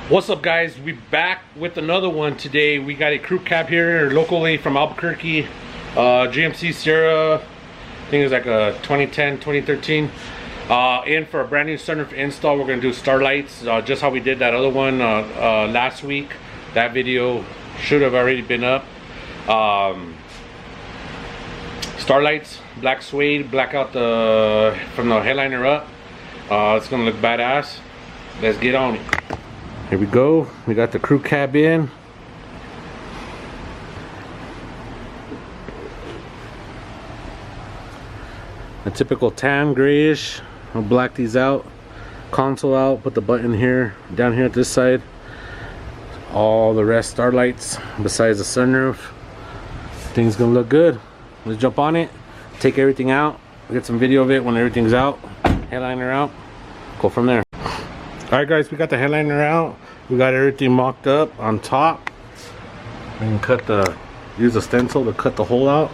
What's up, guys? We back with another one today. We got a crew cab here locally from Albuquerque, GMC Sierra. I think it's like a 2010 2013, in for a brand new sunroof install. We're gonna do starlights, just how we did that other one last week. That video should have already been up. Starlights, black suede, black out from the headliner up. It's gonna look badass. Let's get on it. Here we go. We got the crew cab in. A typical tan grayish. I'll black these out. Console out. Put the button here, down here at this side. All the rest starlights besides the sunroof. Things gonna look good. Let's jump on it. Take everything out. Get some video of it when everything's out. Headliner out. Go from there. Alright, guys, we got the headliner out. We got everything mocked up on top. We can use a stencil to cut the hole out.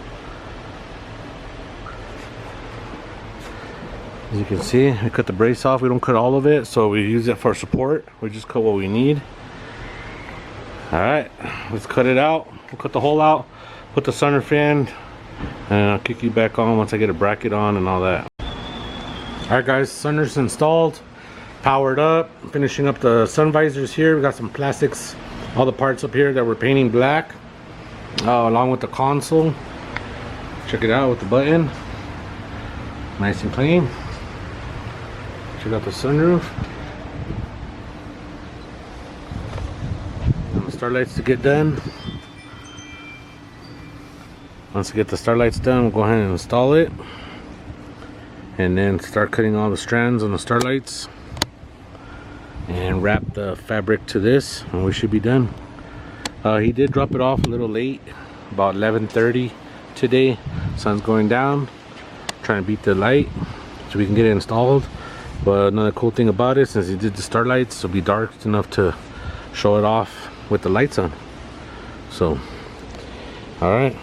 As you can see, we cut the brace off. We don't cut all of it, so we use it for support. We just cut what we need. Alright, let's cut it out. We'll cut the hole out, put the sunroof in, and I'll kick you back on once I get a bracket on and all that. Alright, guys, sunroof's installed. Powered up, finishing up the sun visors here. We got some plastics, all the parts up here that we're painting black, along with the console. Check it out with the button, nice and clean. Check out the sunroof. And the starlights to get done. Once we get the starlights done, we'll go ahead and install it, and then start cutting all the strands on the starlights and wrap the fabric to this, and we should be done. He did drop it off a little late, about 11:30 today. Sun's going down, trying to beat the light so we can get it installed. But another cool thing about it, since he did the starlights, it'll be dark enough to show it off with the lights on. So all right,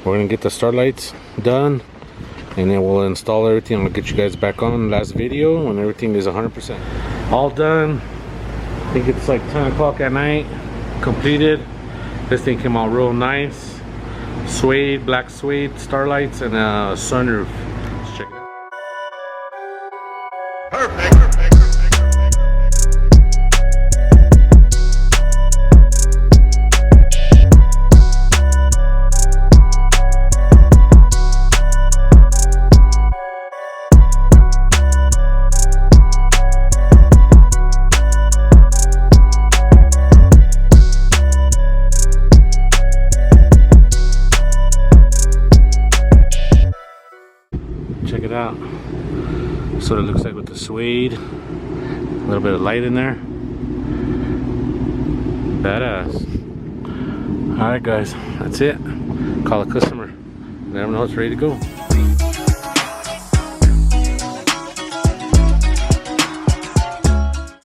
we're gonna get the starlights done, and then we'll install everything. I'll get you guys back on last video when everything is 100% all done. I think it's like 10 o'clock at night. Completed. This thing came out real nice. Suede, black suede starlights, and a sunroof. Let's check it out. Perfect. Check it out. That's what it looks like with the suede. A little bit of light in there. Badass. Alright, guys, that's it. Call a customer. Let them know it's ready to go.